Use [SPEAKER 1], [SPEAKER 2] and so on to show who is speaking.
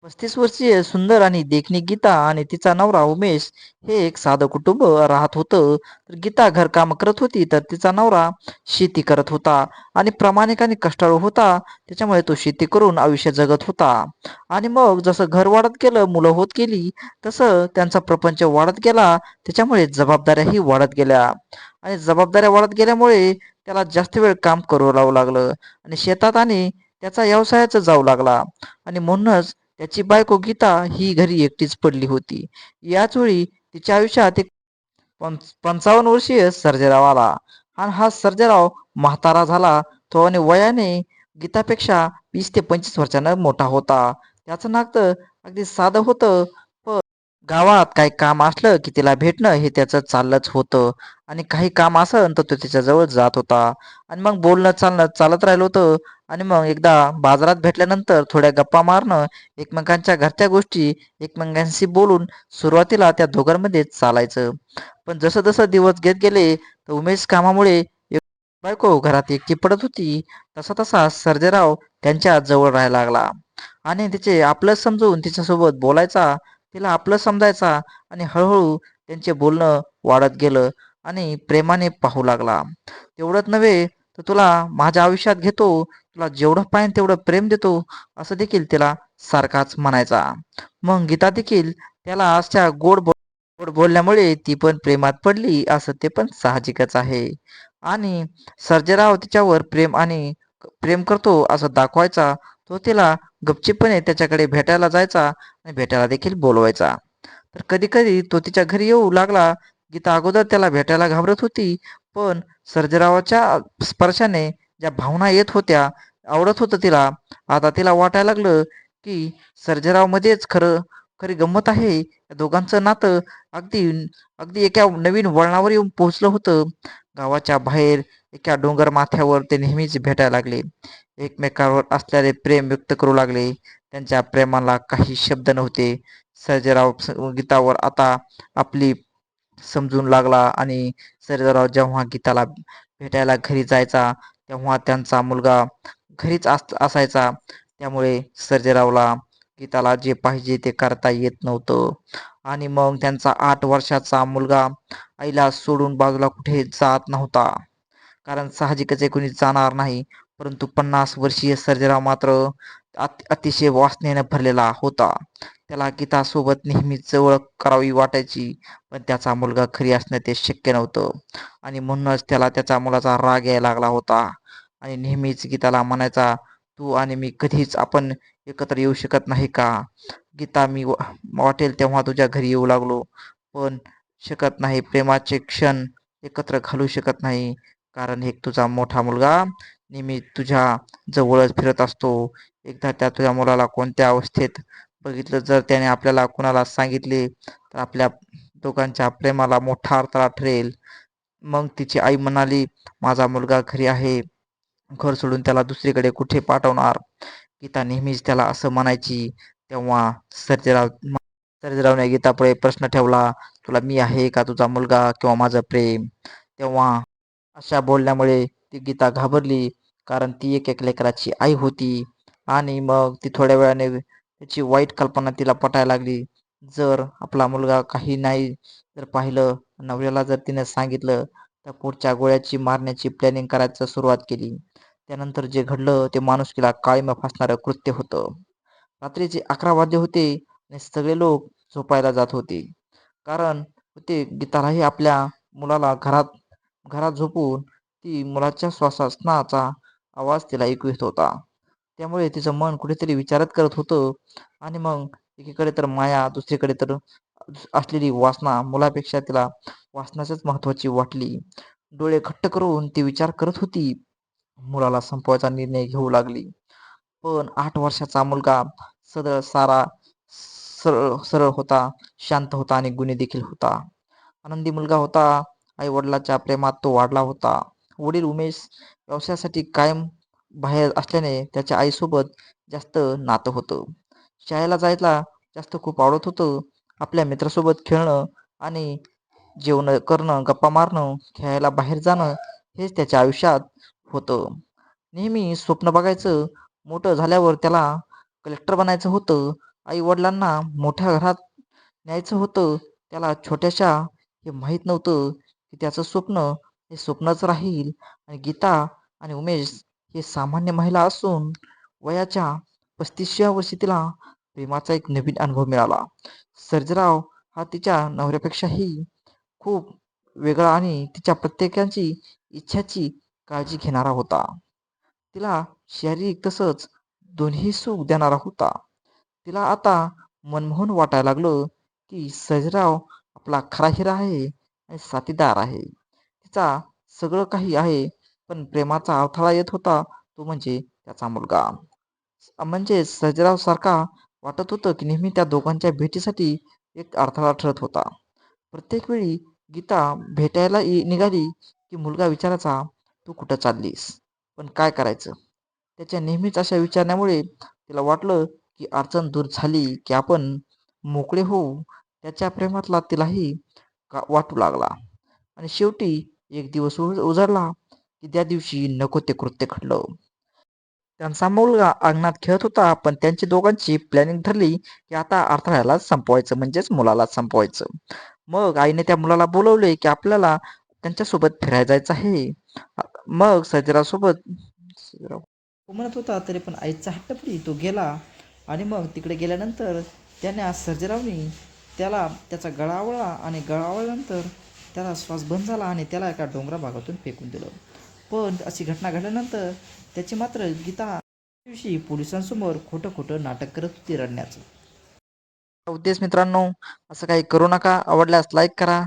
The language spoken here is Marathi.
[SPEAKER 1] 35 वर्षीय सुंदर आणि देखणी गीता आणि तिचा नवरा उमेश हे एक साधं कुटुंब राहत होतं. तर गीता घरकाम करत होती, तर तिचा नवरा शेती करत होता आणि प्रामाणिक आणि कष्टाळू होता. त्याच्यामुळे तो शेती करून आयुष्य जगत होता. आणि मग जसं घर वाढत गेलं, मुलं होत गेली, तसं त्यांचा प्रपंच वाढत गेला. त्याच्यामुळे जबाबदाऱ्याही वाढत गेल्या आणि जबाबदाऱ्या वाढत गेल्यामुळे त्याला जास्त वेळ काम करू लावू लागलं आणि शेतात आणि त्याचा व्यवसायाचं जाऊ लागला. आणि म्हणूनच त्याची बायको गीता ही घरी एकटीच पडली होती. याच वेळी तिच्या आयुष्यात एक 55 वर्षीय सर्जेराव आला आणि हा सर्जेराव म्हातारा झाला. तो आणि वयाने गीतापेक्षा 20 ते 25 वर्षांना मोठा होता. त्याचं नातं अगदी साधं होतं. पण गावात काही काम असलं की तिला भेटणं हे त्याचं चाललंच होतं. आणि काही काम असेल तर तो तिच्याजवळ जात होता. आणि मग बोलणं चालणं चालत राहिलं होतं. आणि मग एकदा बाजारात भेटल्यानंतर थोड्या गप्पा मारणं, एकमेकांच्या घरच्या गोष्टी एकमेकांशी बोलून सुरुवातीला त्या दोघांमध्ये चालायचं. पण जसं जसं दिवस घेत गेले तर उमेश कामामुळे बायको घरात एकटी पडत होती. तसा तसा सर्जेराव त्यांच्या जवळ राहायला लागला आणि तिचे आपलं समजून तिच्यासोबत बोलायचा, तिला आपलं समजायचा आणि हळूहळू त्यांचे बोलणं वाढत गेलं आणि प्रेमाने पाहू लागला. तेवढंच नव्हे तर तुला माझ्या आयुष्यात घेतो, तुला जेवढं पाहिजे तेवढं प्रेम देतो, असं देखील तिला सारखाच म्हणायचा. मग गीता देखील त्याला अशा गोड बोलल्यामुळे ती पण प्रेमात पडली, असं ते पण साहजिकच आहे. आणि सर्जेराव तिच्यावर प्रेम करतो असं दाखवायचा. तो तिला गपचीपणे त्याच्याकडे भेटायला जायचा आणि भेटायला देखील बोलवायचा. तर कधी कधी तो तिच्या घरी येऊ लागला. गीता अगोदर त्याला भेटायला घाबरत होती, पण सर्जेरावाच्या स्पर्शाने ज्या भावना येत होत्या, आवडत होतं तिला. आता तिला वाटायला लागलं की सर्जेरावमध्येच खरी गंमत आहे. या दोघांचं नातं अगदी अगदी एका नवीन वळणावर येऊन पोहोचलं होतं. गावाच्या बाहेर एका डोंगर माथ्यावर ते नेहमीच भेटायला लागले. एकमेकांवर असलेले प्रेम व्यक्त करू लागले. त्यांच्या प्रेमाला काही शब्द नव्हते. सर्जेराव गीतावर आता आपली समजून लागला आणि सर्जेराव जेव्हा गीताला भेटायला घरी जायचा, तेव्हा त्यांचा मुलगा घरीच असायचा. त्यामुळे सर्जेरावला गीताला जे पाहिजे ते करता येत नव्हतं. आणि मग त्यांचा 8 वर्षाचा मुलगा आईला सोडून बाजूला कुठे जात नव्हता. कारण साहजिकच आहे, कोणी जाणार नाही. परंतु 50 वर्षीय सर्जेराव मात्र अतिशय वासनेने भरलेला होता. त्याला गीतासोबत नेहमीच जवळ करावी वाटायची, पण त्याचा मुलगा घरी असणं ते शक्य नव्हतं. आणि म्हणूनच त्याला त्याच्या मुलाचा राग यायला लागला होता. आणि नेहमीच गीताला म्हणायचा, तू आणि मी कधीच आपण एकत्र येऊ शकत नाही का? गीता, मी वाटेल तेव्हा तुझ्या घरी येऊ लागलो, पण शकत नाही. प्रेमाचे क्षण एकत्र घालू शकत नाही. कारण एक तुझा मोठा मुलगा नेहमी तुझ्या जवळच फिरत असतो. एकदा त्या तुझ्या मुलाला कोणत्या अवस्थेत बघितलं, जर त्याने आपल्याला कुणाला सांगितले तर आपल्या दोघांच्या प्रेमाला मोठा अडथळा ठरेल. मग तिची आई म्हणाली, माझा मुलगा घरी आहे, घर सोडून त्याला दुसरीकडे कुठे पाठवणार? गीता नेहमीच त्याला असं म्हणायची. तेव्हा सर्जेराव सर्जेरावने गीतापुढे प्रश्न ठेवला, तुला मी आहे का तुझा मुलगा किंवा माझं प्रेम? तेव्हा अशा बोलण्यामुळे ती गीता घाबरली, कारण ती एक लेकराची आई होती. आणि मग ती थोड्या वेळाने त्याची वाईट कल्पना तिला पटायला लागली. जर आपला मुलगा काही नाही जर पाहिलं, नवऱ्याला जर तिने सांगितलं, तर पुढच्या गोळ्याची मारण्याची प्लॅनिंग करायला सुरुवात केली. त्यानंतर जे घडलं ते माणुसकीला काळिमा फासणारं कृत्य होतं. रात्रीचे 11 वाजले होते आणि सगळे लोक झोपायला जात होते. कारण ते गीतालाही आपल्या मुलाला घरात झोपून ती मुलाच्या श्वासनाचा आवाज तिला ऐकू येत होता. त्यामुळे तिचं मन कुठेतरी विचारत करत होतं. आणि मग एकीकडे तर माया, दुसरीकडे तर असलेली वासना. मुलापेक्षा तिला वासनाच महत्वाची वाटली. डोळे घट्ट करून ती विचार करत होती. मुलाला संपवायचा निर्णय घेऊ लागली. पण 8 वर्षाचा मुलगा सदळ सारा सरळ सरळ होता, शांत होता आणि गुणी देखील होता. आनंदी मुलगा होता. आई वडिलांच्या प्रेमात तो वाढला होता. वडील उमेश व्यवसायासाठी कायम बाहेर असल्याने त्याच्या आईसोबत जास्त नातं होतं. शाळेला जायला जास्त खूप आवडत होतं. आपल्या मित्रासोबत खेळणं आणि जेवण करणं, गप्पा मारणं, खेळायला बाहेर जाणं हेच त्याच्या आयुष्यात होतं. नेहमी स्वप्न बघायचं, मोठं झाल्यावर त्याला कलेक्टर बनायचं होतं. आई वडिलांना मोठ्या घरात न्यायचं होतं. त्याला छोट्याशा हे माहीत नव्हतं की त्याचं स्वप्न हे स्वप्नच राहील. आणि गीता आणि उमेश हे सामान्य महिला असून वयाच्या 35व्या वर्षी तिला प्रेमाचा एक नवीन अनुभव मिळाला. सर्जेराव हा तिच्या नवऱ्यापेक्षाही खूप वेगळा आणि तिच्या प्रत्येकाची इच्छाची काळजी घेणारा होता. तिला शारीरिक तसंच दोन्ही सुख देणारा होता. तिला आता मनमोहन वाटायला लागलं की सर्जेराव आपला खरा हिरा आहे आणि साथीदार आहे. तिचा सगळं काही आहे, पण प्रेमाचा अडथळा येत होता तो म्हणजे त्याचा मुलगा. म्हणजे सर्जेराव सारखा वाटत होतं की नेहमी त्या दोघांच्या भेटीसाठी एक अडथळा ठरत होता. प्रत्येक वेळी गीता भेटायला निघाली की मुलगा विचारायचा, तू कुठं चाललीस? पण काय करायचं? त्याच्या नेहमीच अशा विचारण्यामुळे तिला वाटलं की अडचण दूर झाली की आपण मोकळे होऊ. त्याच्या प्रेमातला तिलाही वाटू लागला. आणि शेवटी एक दिवस उजाडला की त्या दिवशी नको ते कृत्य घडलं. त्यांचा मुलगा अंगणात खेळत होता, पण त्यांची दोघांची प्लॅनिंग ठरली की आता अडथळ्याला संपवायचं, म्हणजेच मुलाला संपवायचं. मग आईने त्या मुलाला बोलवले की आपल्याला त्यांच्यासोबत फिरायला जायचं आहे. मग सर्जेराव तो म्हणत होता, तरी पण आईचा हट्टपणी तो गेला. आणि मग तिकडे गेल्यानंतर त्याने सर्जेरावनी त्याला त्याचा गळा आवळला आणि गळा आवळल्यानंतर त्याला श्वास बंद झाला आणि त्याला एका डोंगरा भागातून फेकून दिलं. पण अशी घटना घडल्यानंतर त्याची मात्र गीता दिवशी पोलिसांसमोर खोटं खोटं नाटक करत होती रडण्याचं. उद्देश मित्रांनो, असं काही करू नका. आवडल्यास लाईक करा.